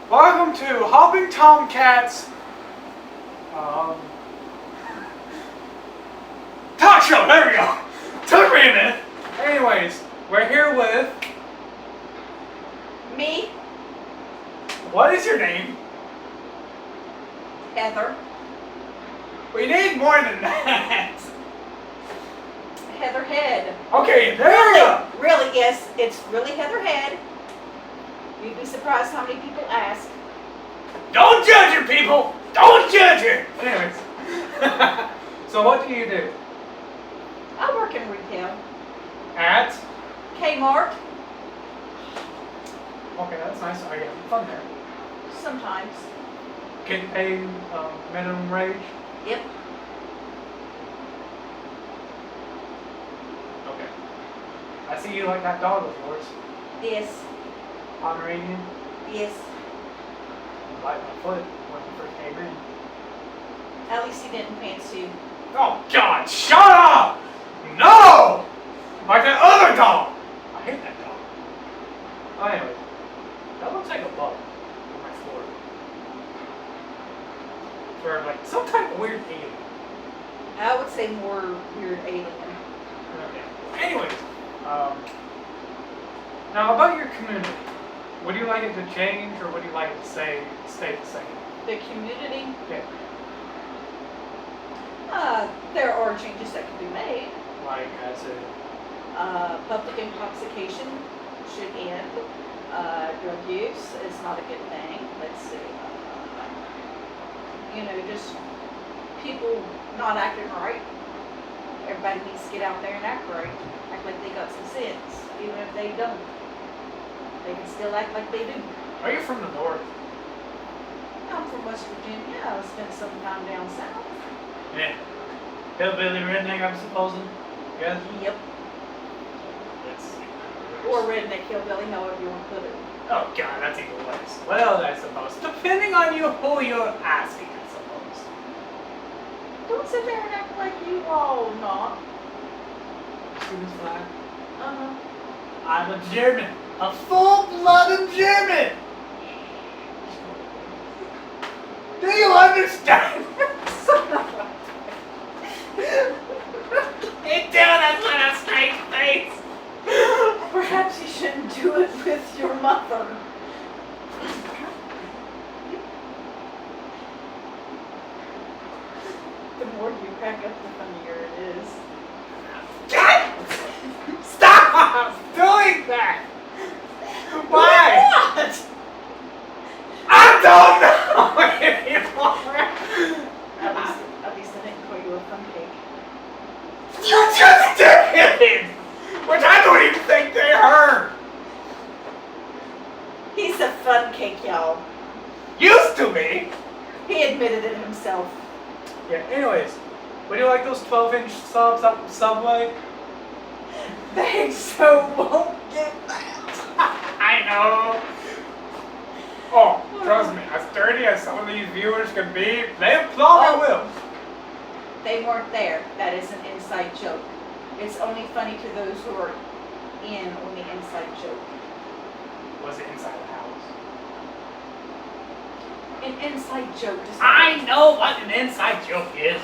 Welcome to Hopping Tomcats um, talk show. There we go. Took me a minute. Anyways, we're here with. Me, What is your name? Heather. We need more than that. Heather Head. Okay, there we go. Really, yes, it's really Heather Head. You'd be surprised how many people ask. Don't judge her, people. Don't judge her. Anyways, so what do you do? I work in retail. At. Kmart, Okay, that's nice. I get fun there. sometimes. Getting paid minimum wage. Yep. Okay. I see you like that dog of yours. Yes. Pomeranian. Yes. You bite my foot when you first came in. At least he didn't fancy you. Oh God! Shut up! No! Like that other dog. I hate that dog. Oh, anyway, that looks like a bug on my floor. Or like some type of weird alien. I would say more weird alien. Okay. Anyways, now about your community. Would you like it to change, or would you like it to stay the same? The community, Yeah. there are changes that can be made. Like as a Public intoxication should end. Drug use is not a good thing. Let's see. Just people not acting right. Everybody needs to get out there and act right. Act like they got some sense. Even if they don't. They can still act like they do. Are you from the north? I'm from West Virginia. I spent some time down south. Yeah. Hillbilly redneck, I'm supposing. Yes. Yep. That's. Or redneck hillbilly, however you want to put it. Oh God, that's even worse. Well, I suppose. Depending on who you're asking, I suppose. Don't sit there and act like you all not. See this flag? Uh-huh. I'm a German. A full-blooded German! Do you understand? Get down and let a straight face! Perhaps you shouldn't do it with your mother. The more you crack up, the funnier it is. God! Stop doing that! Why? What? I don't know anymore! At least I didn't call you a fun cake. You just did! Which I don't even think they heard! He's a fun cake, y'all. Used to be! He admitted it himself. Yeah, anyways, would you like those 12-inch subs up Subway? They so won't get that. I know! Oh, trust me, as dirty as some of these viewers can be, they probably will. They weren't there. That is an inside joke. It's only funny to those who are in on the inside joke. Was it inside the house? An inside joke. I know what an inside joke is.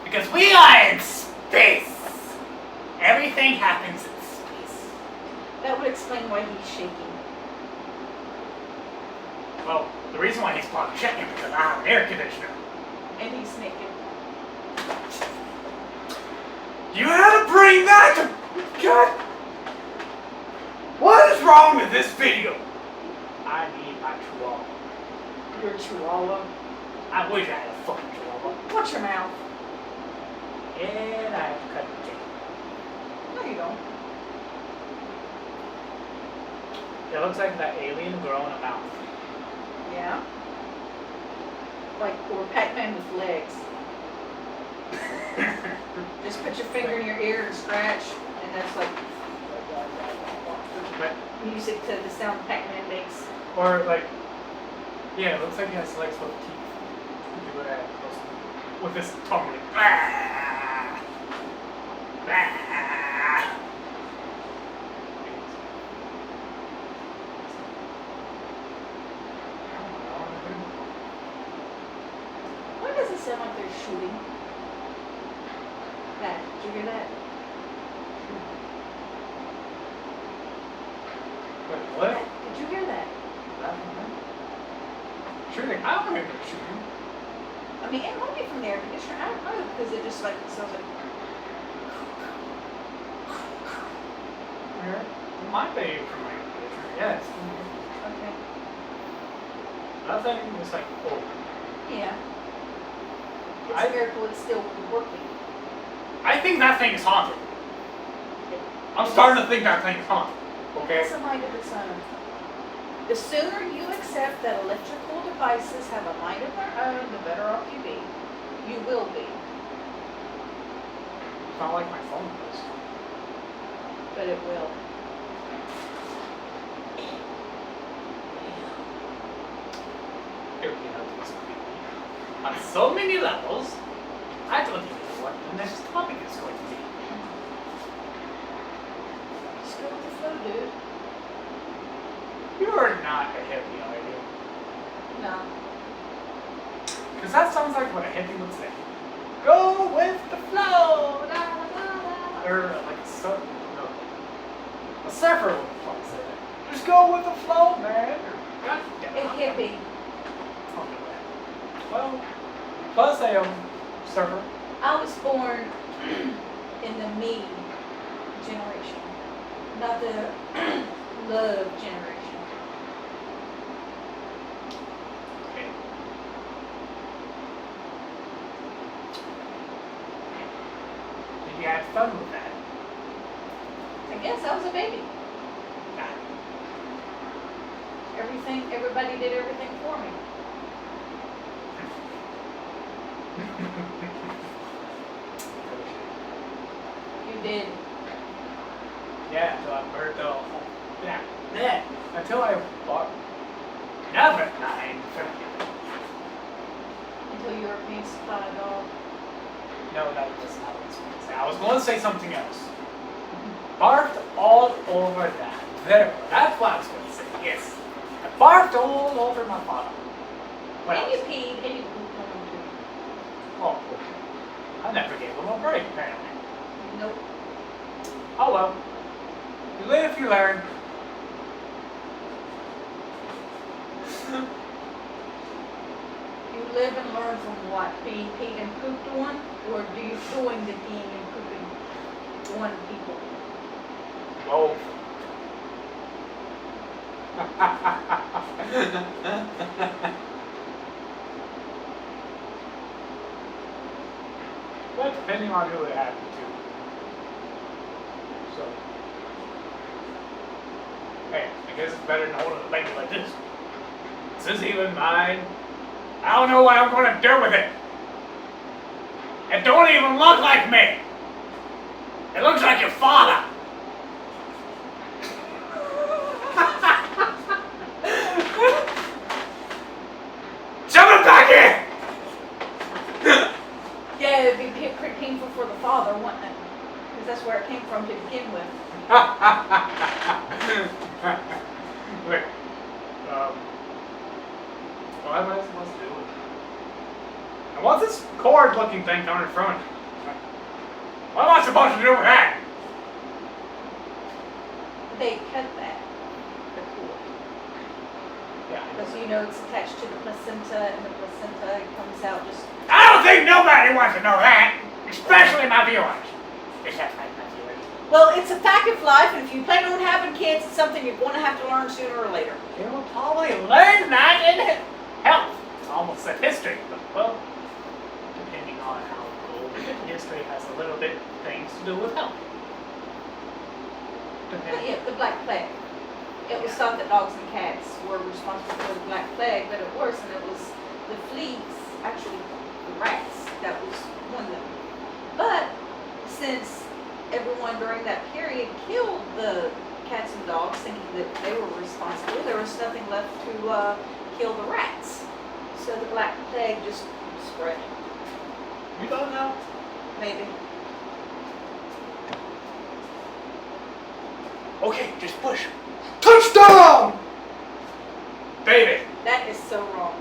Because we are in space. Everything happens in space. That would explain why he's shaking. Well, the reason why he's probably checking because I have an air conditioner. And he's naked. You had to bring that to... God! What is wrong with this video? I need my chihuahua. You're a chihuahua. I wish I had a fucking chihuahua. Watch your mouth. And I have to cut the cake. No, you don't. It looks like that alien growing a mouth. Yeah. Or Pac-Man with legs. Just put your finger in your ear and scratch, and that's like But, music to the sound Pac-Man makes. or like, yeah, it looks like he has legs with teeth. Do it with this tongue. Like, ah, ah. shooting. That, did you hear that? Wait, what? Did you hear that? Shooting? I don't hear shooting. I mean, it might be from the air conditioner. I don't know because it just like sounds like. Here. It might be from my computer. Yes. Okay. That thing is like, oh. Yeah. It's a miracle it's still working. I think that thing is haunted. I'm starting to think that thing is haunted. Okay? It's a mind of its own. The sooner you accept that electrical devices have a mind of their own, the better off you be. You will be. It's not like my phone does. But it will. Here we have this creepy. On so many levels, I don't even know what the next topic is going to be. Just go with the flow, dude. You're not a hippie, are you? No. Because that sounds like what a hippie would say. Go with the flow! La, la, la. Or like a surfer. No. A surfer would probably say that. Just go with the flow, man. Or, God damn A it. hippie. Well, plus I am surfer. I was born in the me generation, not the love generation. Okay. Did you have fun with that? I guess I was a baby. Nah. Everybody did everything for me. You did. Yeah, until I burned the yeah. Until I bought never mind. Until you were being supplied dog. No, that was not what I was going to say. I was going to say something else. Barfed all over that. There, that's what I was going to say. Yes. I barfed all over my father. What And else? you peed and you pooped on him too. Oh, I never gave him a break, apparently. Nope. Oh well. You live, you learn. You live and learn from what? Being peed and pooped on? Or do you doing the peeing and pooping on people? Both. But depending on who it happened to. So, hey, I guess it's better than holding a baby like this. This is even mine. I don't know what I'm going to do with it. It don't even look like me. It looks like your father. Shove it back in! Yeah, it'd be pretty painful for the father, wouldn't it? Because that's where it came from to begin with. Wait. What am I supposed to do with it? And what's this cord looking thing coming in front of me? What am I supposed to do with that? They cut that, the cord. Yeah. Because you know it's attached to the placenta, and the placenta comes out just. I don't think nobody wants to know that, especially my viewers. Except my viewers. Well, it's a fact of life, and if you plan on having kids, it's something you're going to have to learn sooner or later. You will probably learn that in health. Almost said history, but well, depending on how cool history has a little bit things to do with health. But yeah, the Black Plague. It was thought that dogs and cats were responsible for the Black Plague, but it wasn't. It was the fleas, actually the rats, that was one of them. But since everyone during that period killed the cats and dogs, thinking that they were responsible, there was nothing left to kill the rats. So the Black Plague just spread. You don't know? Maybe. Okay, just push. Touchdown! Baby. That is so wrong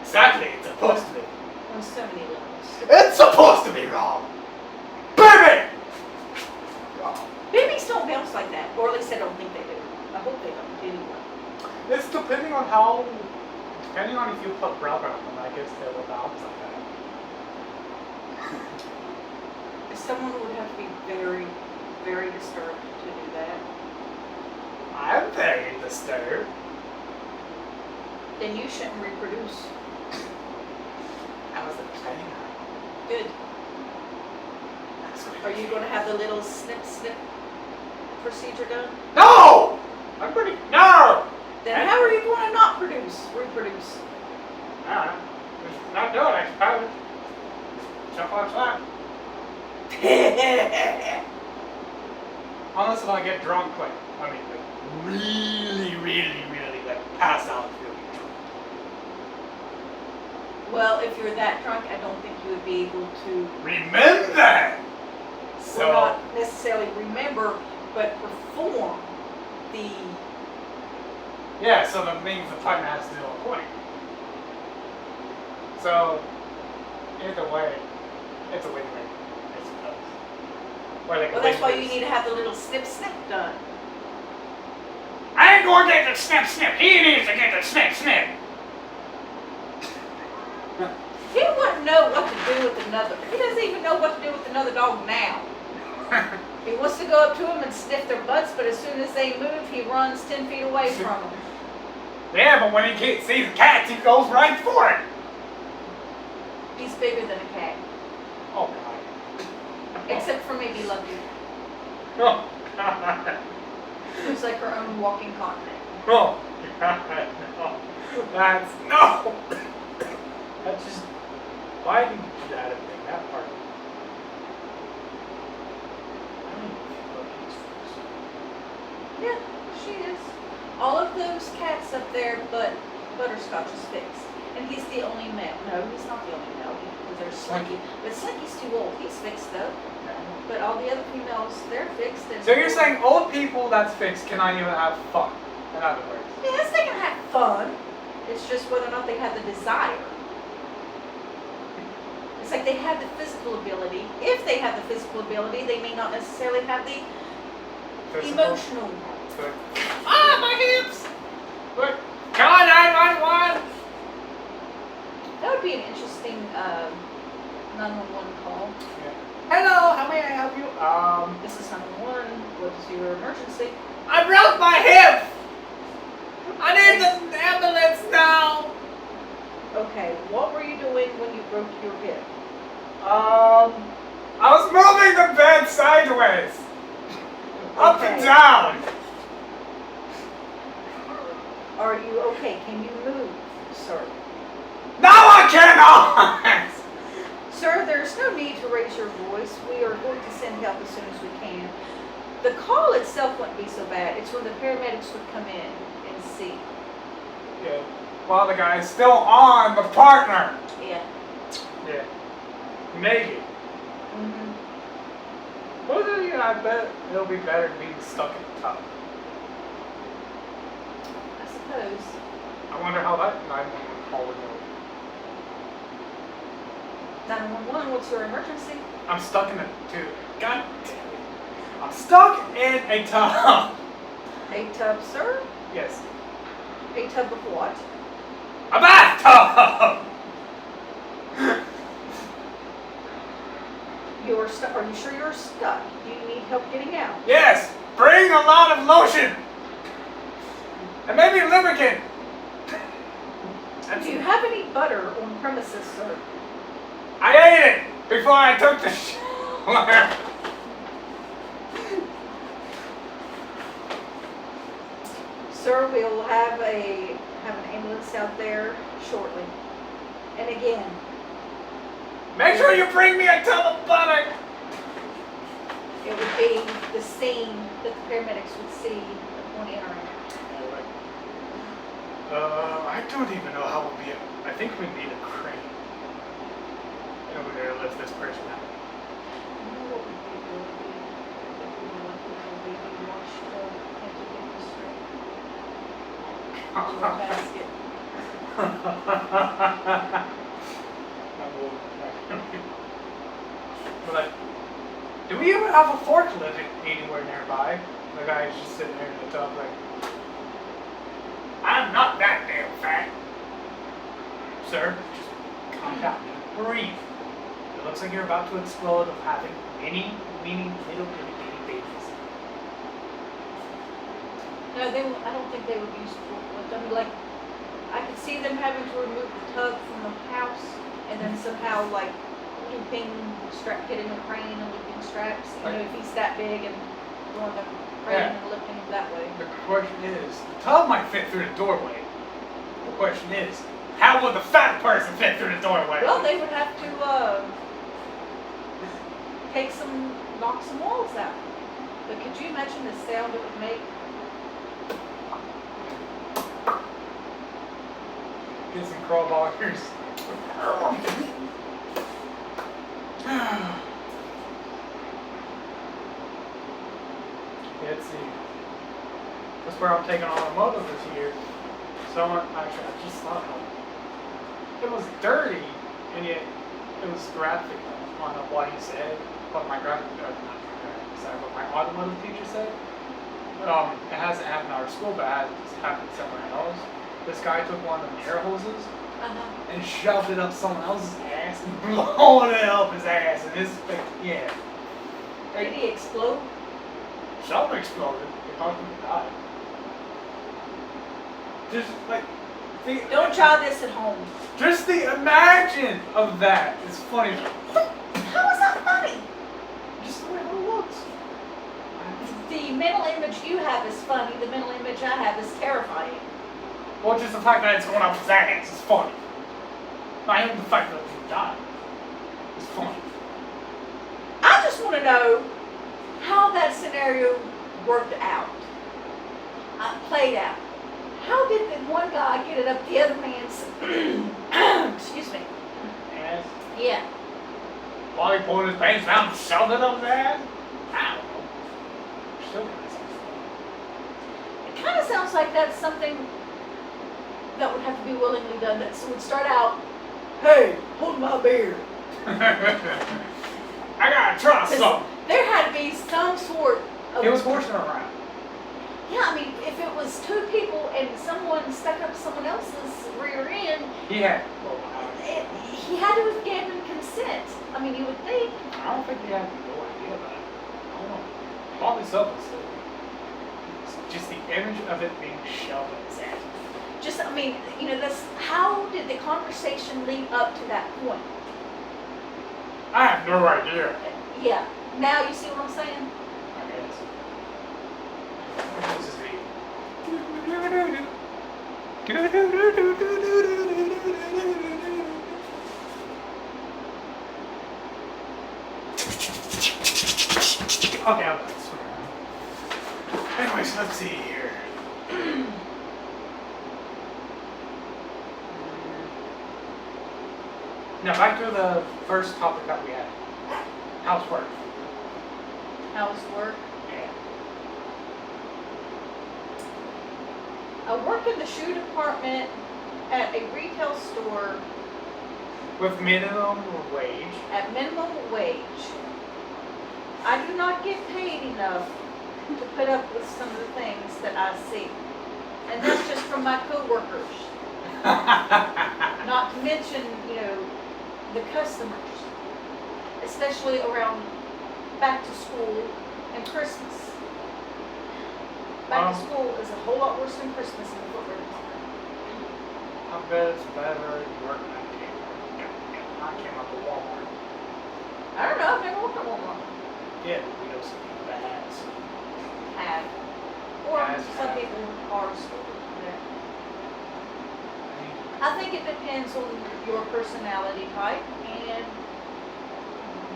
Exactly, it's supposed to be. on so many levels. It's supposed to be wrong. Baby! Wrong. Babies don't bounce like that, or at least I don't think they do. I hope they don't do. It's depending on if you put rubber on them, I guess they will bounce like that. Someone would have to be very, very disturbed to do that. I'm very disturbed. Then you shouldn't reproduce. I wasn't planning on Good. it. Are you going to have the little snip procedure done? No! I'm pretty. No! Then how are you going to not reproduce? I don't know. Just not do it, I suppose. Jump on slap. Unless if I get drunk quick. I mean, like, really, like, pass out really drunk. Well, if you're that drunk, I don't think you would be able to. Remember! So. Well, not necessarily remember, but perform the. Yeah, so that means the partner has to do a point. So, either way, it's a win-win, I suppose. Or like Well, that's why you need to have the little snip done. I ain't going to get the snip. He needs to get the snip. He wouldn't know what to do with another. He doesn't even know what to do with another dog now. He wants to go up to them and sniff their butts, but as soon as they move, he runs 10 feet away from them. Yeah, but when he sees cats, he goes right for it. He's bigger than a cat, Oh, God. except for maybe Lucky, Oh, God. who's like her own walking continent. Oh, God. No. No. That's just, why did you do that thing, that part? I don't even feel like he's first. Yeah, she is. All of those cats up there, but Butterscotch is fixed. And he's the only male. No, he's not the only male, because there's Slinky. But Slinky's too old. He's fixed though. But all the other females, they're fixed. And So you're saying old people that's fixed cannot even have fun, in other words? yes, they can have fun. It's just whether or not they have the desire. It's like they have the physical ability. If they have the physical ability, they may not necessarily have the emotional. Good. Ah, my hips! Look, call 911! That would be an interesting 911 call. Yeah. Hello, how may I help you? This is 911. What is your emergency? I broke my hip! I need the ambulance now! Okay, what were you doing when you broke your hip? I was moving the bed sideways. Up and Okay. down. Are you okay? Can you move, sir? Now I cannot! Sir, there's no need to raise your voice. We are going to send help as soon as we can. The call itself wouldn't be so bad. It's when the paramedics would come in and see. Yeah. While the guy's still on the partner. Yeah. Yeah. Maybe. Mm-hmm. Well, then, I bet it'll be better than being stuck in the tub. I suppose. I wonder how that 911 call would go. 911, what's your emergency? I'm stuck in a tube. God damn it. I'm stuck in a tub. A tub, sir? Yes. A tub of what? A bathtub! You're stuck. Are you sure you're stuck? Do you need help getting out? Yes! Bring a lot of lotion! And maybe lubricant! Do you have any butter on premises, sir? I ate it before I took the shower. Sir, we'll have an ambulance out there shortly. And again, Make sure you bring me a tub of butter! it would be the scene that the paramedics would see upon entering. I don't even know how we'll be. I think we need a crane. And we're gonna lift this person out. You know what would be good? If we were like little baby washed empty baby straight into a basket. I will. We're like, do we even have a forklift anywhere nearby? The guy's just sitting there in the tub like, I'm not that damn fat. Sir, just calm down. Breathe. It looks like you're about to explode of having many, weeny, little bitty babies. No, I don't think they would use forklift. I mean, like, I could see them having to remove the tub from the house and then somehow, like, getting a crane and looping straps. You know, if he's that big and throwing the crane and lifting him that way. The question is, the tub might fit through the doorway. The question is, how will the fat person fit through the doorway? Well, they would have to knock some walls out. But could you imagine the sound it would make? Get some crowbars. Let's see. That's where I'm taking automotive this year. Someone, actually, I just thought of it. It was dirty, and yet it was graphic on what he said. What my not my graphic side, what my automotive teacher said. It hasn't happened in our school, but it has happened somewhere else. This guy took one of them air hoses and shoved it up someone else's ass and blowing it up his ass. And this, yeah. Did he explode? Something exploded. They thought he died. Just like, don't try this at home. Just the imagine of that is funny. How is that funny? Just the way it looks. The mental image you have is funny. The mental image I have is terrifying. Well, just the fact that it's going up his ass is funny. Not even the fact that he died is funny. I just want to know how that scenario worked out. Played out. How did the one guy get it up the other man's, excuse me. Ass? Yeah. While he pulled his pants down and shoved it up his ass? I don't know. Still kind of sounds funny. It kind of sounds like that's something that would have to be willingly done. That would start out, hey, hold my beer. I gotta try something. There had to be some sort of... He was horsing around. Yeah, I mean, if it was two people and someone stuck up someone else's rear end, He had to have given consent. I mean, you would think. I don't think he had no idea about it. I don't know. Probably so, but still. It's just the image of it being shoved in his ass. Just, I mean, you know, how did the conversation lead up to that point? I have no idea. Yeah. Now you see what I'm saying? I guess. This is me. Okay, I'm done. Anyways, let's see here. Now back to the first topic that we had. Housework. Housework. Yeah. I work in the shoe department at a retail store With minimum wage. at minimum wage. I do not get paid enough to put up with some of the things that I see. And that's just from my coworkers. Not to mention, you know, the customers. Especially around back to school and Christmas. Back to school is a whole lot worse than Christmas in the footwear department. I bet it's better working at Kmart. Yeah, I came up with Walmart. I don't know, I've never worked at Walmart. Yeah, we know some people that has. Have. Or Has some have. people are still there. I mean, I think it depends on your personality type and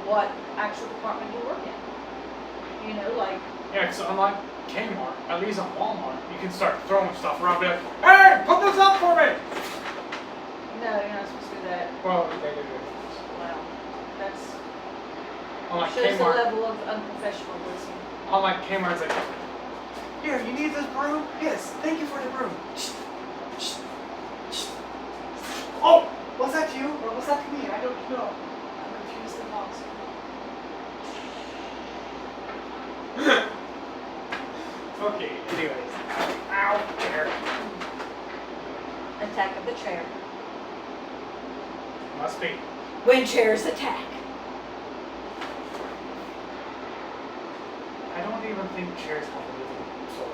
what actual department you work in. You know, like, yeah, so unlike Kmart, at least on Walmart, you can start throwing stuff around and be like, hey, put this up for me! no, you're not supposed to do that. Well, they do. Wow. That's Unlike shows the Kmart, level of unprofessionalism. unlike Kmart's like, here, you need this broom? Yes, thank you for the broom. Oh, was that you or was that me? I don't know. Attack of the Chair. Must be. When chairs attack. I don't even think chairs have a living soul.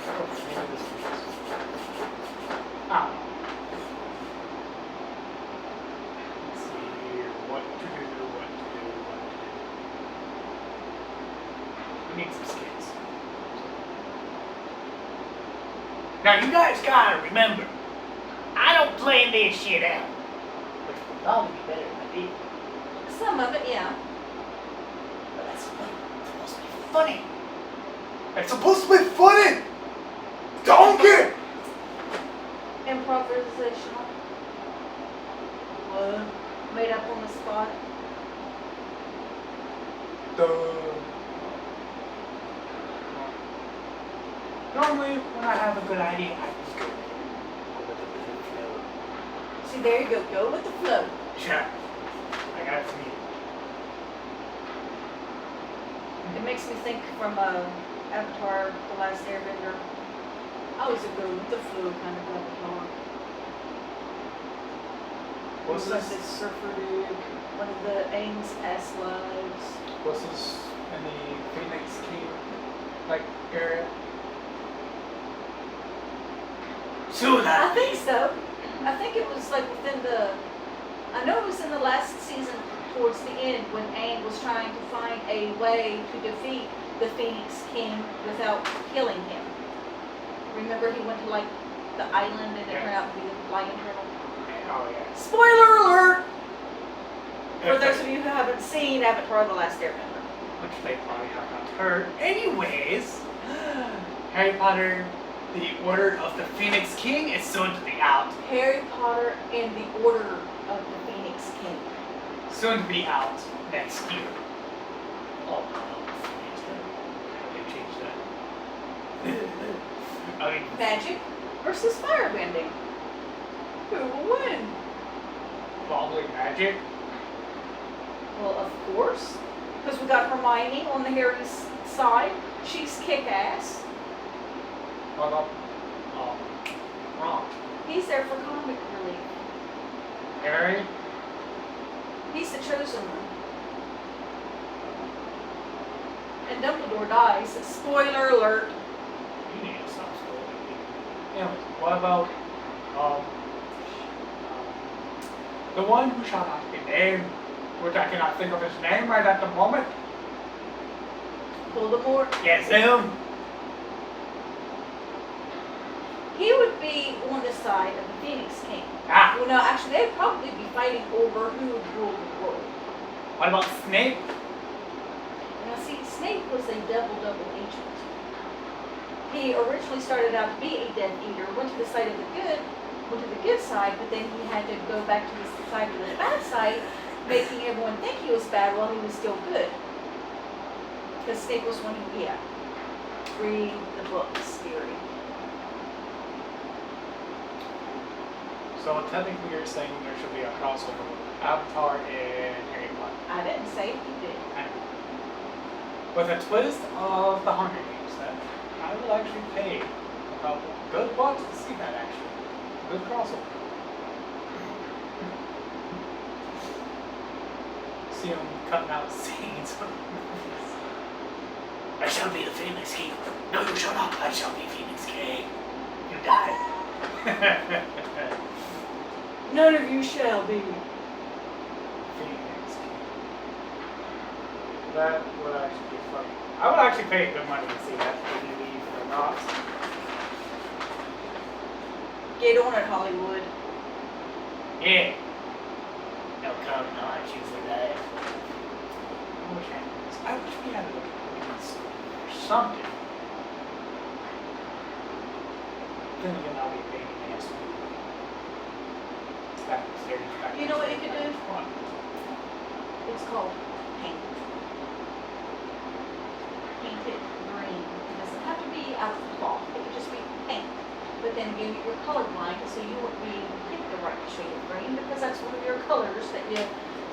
Oh, maybe this one does. Ah. Let's see here. What to do. We need some skins. Now you guys gotta remember, I don't plan this shit out. Which would probably be better if I did. Some of it, yeah. But that's supposed to be funny. It's supposed to be funny! Donkey! Improvisational. What? Made up on the spot. Normally, when I have a good idea, I just go with the flow. See, there you go. Go with the flow. Sure. I got it from you. It makes me think from Avatar, The Last Airbender. I was a go with the flow kind of Avatar. What's Like this? this surfer dude, one of the Aang's past lives. Was this in the Phoenix King like area? I think so. I think it was like within the. I know it was in the last season towards the end when Aang was trying to find a way to defeat the Phoenix King without killing him. Remember, he went to like the island and it turned out to be the lion turtle. Oh yeah. Spoiler alert! For those of you who haven't seen Avatar: The Last Airbender. Which they probably have not heard. Anyways, Harry Potter, the Order of the Phoenix King is soon to be out. Harry Potter and the Order of the Phoenix King. Soon to be out next year. Oh, I can change that. I mean, Magic versus firebending. Who will win? probably magic. Well, of course. Because we got Hermione on the Harry's side. She's kick-ass. What about Ron? He's there for comic relief. Harry? He's the chosen one. And Dumbledore dies. Spoiler alert. You need to stop spoiling me. Anyways, what about the one who shall not be named, which I cannot think of his name right at the moment. Voldemort. Yes, him. He would be on the side of the Phoenix King. Ah, Well, no, actually, they'd probably be fighting over who would rule the world. what about Snape? Now, see, Snape was a double agent. He originally started out to be a Death Eater, went to the side of the good, went to the good side, but then he had to go back to the side of the bad side, making everyone think he was bad while he was still good. Because Snape was one who, read the books theory. So technically you're saying there should be a crossover with Avatar and Harry Potter. I didn't say he did. With a twist of the Hunger Games, then I will actually pay a couple good bucks to see that actually. Good crossover. See him cutting out scenes. I shall be the Phoenix King. No, you shall not. I shall be Phoenix King. You die. None of you shall be. Phoenix King. That would actually be funny. I would actually pay good money to see that, whether you leave or not. Get on it, Hollywood. Yeah. No comment on usually that. I wish we had a or something. Then again, I'll be paying an ass. You know what you could do? What? It's called paint. Paint it green. It doesn't have to be out of cloth. It could just be paint. But then again, you're colorblind, so you won't be pick the right shade of green because that's one of your colors that you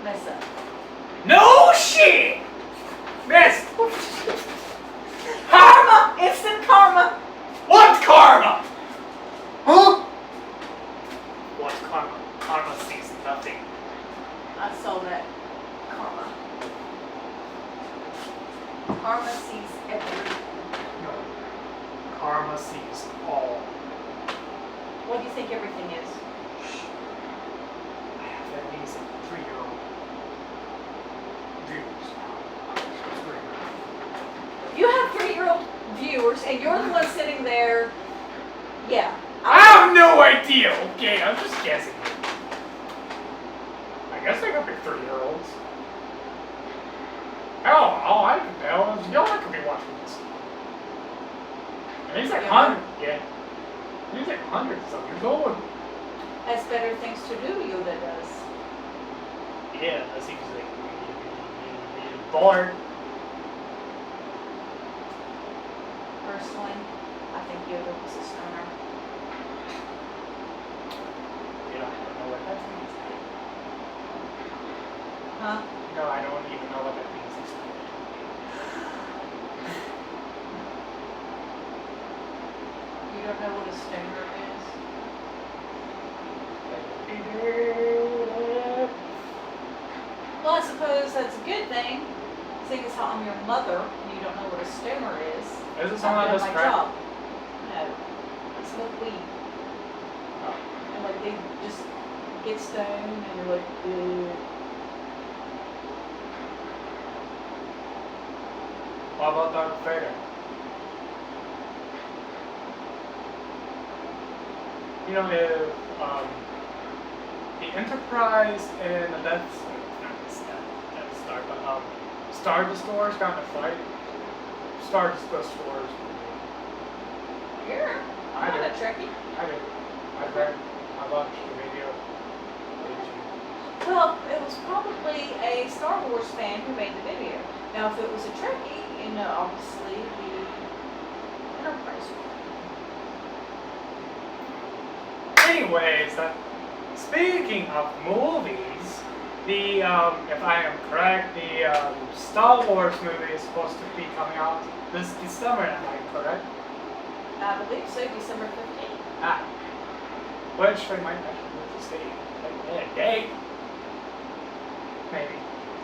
mess up. No shit! Miss! Karma! Instant karma! camera sees all. What do you think everything is? I have at least 3-year-old viewers now. You have 3-year-old viewers, and you're the one sitting there. Yeah. I have no idea. Okay, I'm just guessing. I guess they could be 3-year-olds. Oh, I can tell. Y'all could be watching this. And he's like hundreds. Yeah. He's like hundreds of years old. Has better things to do, Yoda does. Yeah, that seems like really bored. Personally, I think Yoda was a stoner. You know, I don't know what that means. Huh? No, I don't even know what that means. You don't know what a stoner is? Well, I suppose that's a good thing, seeing as how I'm your mother and you don't know what a stoner is. Is it someone I've that done does my crack? job. No. They smoke weed. Oh. And like they just get stoned and you're like, ew. What about Darth Vader? You know, if the Enterprise and the Death Star, but Star Destroyers got in a fight. Star Destroyers. You're I not did. a Trekkie. I did. I read. I watched the video. Well, it was probably a Star Wars fan who made the video. Now, if it was a Trekkie, you know, obviously the Enterprise one. Anyways, speaking of movies, the if I am correct, the Star Wars movie is supposed to be coming out this December. Am I correct? I believe so, December 15th. Ah, which they might actually move the state a date, maybe,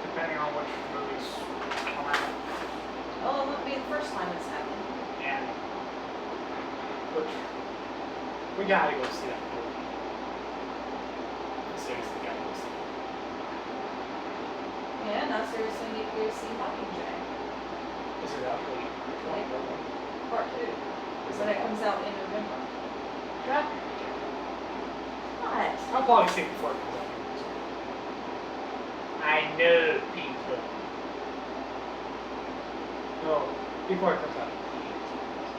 depending on which movies come out. Well, it wouldn't be the first time it's happened. And which we gotta go see that movie. Seriously, gotta go see it. Yeah, and I seriously need to go see Mockingjay. Is it out late? Part 2. When it comes out in November. Yeah. What? I'll probably see it before it comes out. I know people. No, before it comes out.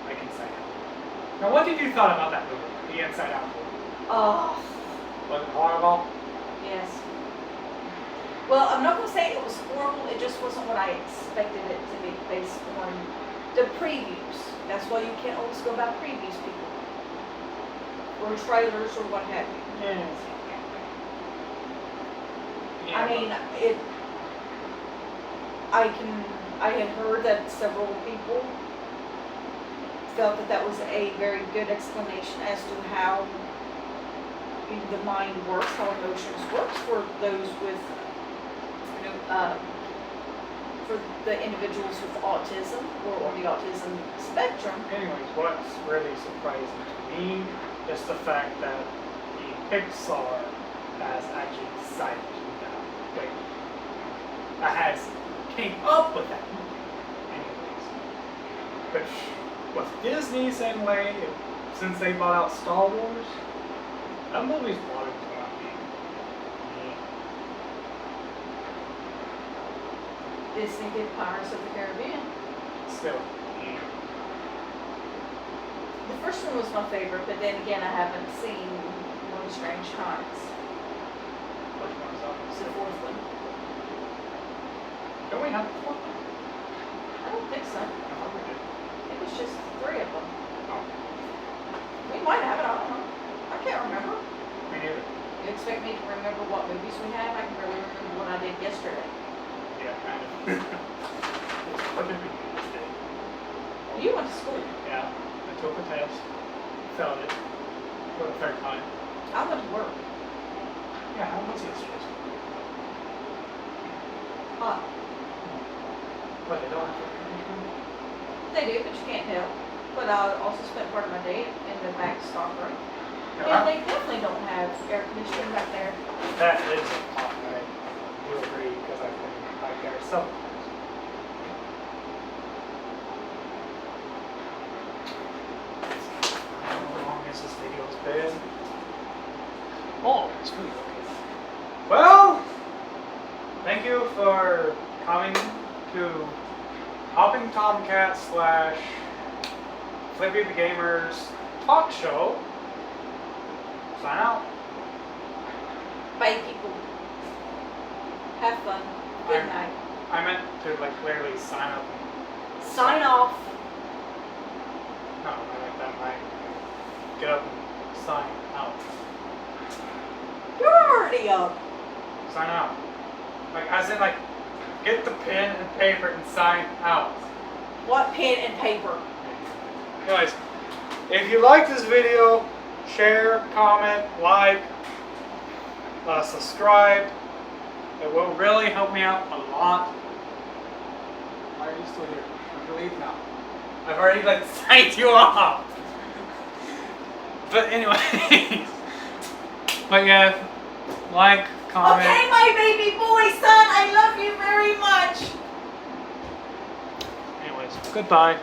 Like Inside Out. Now, what did you thought about that movie? The Inside Out movie? Oh, Was it horrible? yes. Well, I'm not going to say it was horrible, it just wasn't what I expected it to be based on the previews. That's why you can't always go by previews, people. Or trailers or what have you. Yes. I mean, I had heard that several people felt that that was a very good explanation as to how the mind works, how emotions works for those with, for the individuals with autism or on the autism spectrum. Anyways, what's really surprising to me is the fact that the Pixar has actually decided to do that. Wait, that has came up with that movie. Anyways, which with Disney same way, since they bought out Star Wars, that movie's boring to me. Disney did Pirates of the Caribbean. Still, The first one was my favorite, but then again, I haven't seen One Strange Times. which one is It's the up? fourth one. Don't we have the fourth one? I don't think so. I thought we did. It was just 3 of them. Oh, We might have it, I don't know. I can't remember. me neither. You expect me to remember what movies we have? I can really remember what I did yesterday. Yeah, kind of. What did we do this day? You went to school. Yeah, I took a test, failed it for the third time. I went to work. Yeah, how was yesterday? Hot. What, they don't have to finish? They do, but you can't help. But I also spent part of my day in the back stock room. Yeah. And they definitely don't have air conditioning back there. That is hot, I do agree, because I've been back there so. How long has this video's been? Oh, it's really okay. Well, thank you for coming to Hopping Tomcat / Flippy the Gamer's talk show. Sign out. Bye, people. Have fun. Good I'm- night. I meant to like clearly sign up. Sign off. No, I like that. Like, get up and sign out. You're already up. Sign out. Like, as in, like, get the pen and paper and sign out. What pen and paper? Guys, if you like this video, share, comment, like, subscribe. It will really help me out a lot. Why are you still here? I'm gonna leave now. I've already like signed you off. But anyway, but yeah, like, comment. Okay, my baby boy son, I love you very much. Anyways, goodbye.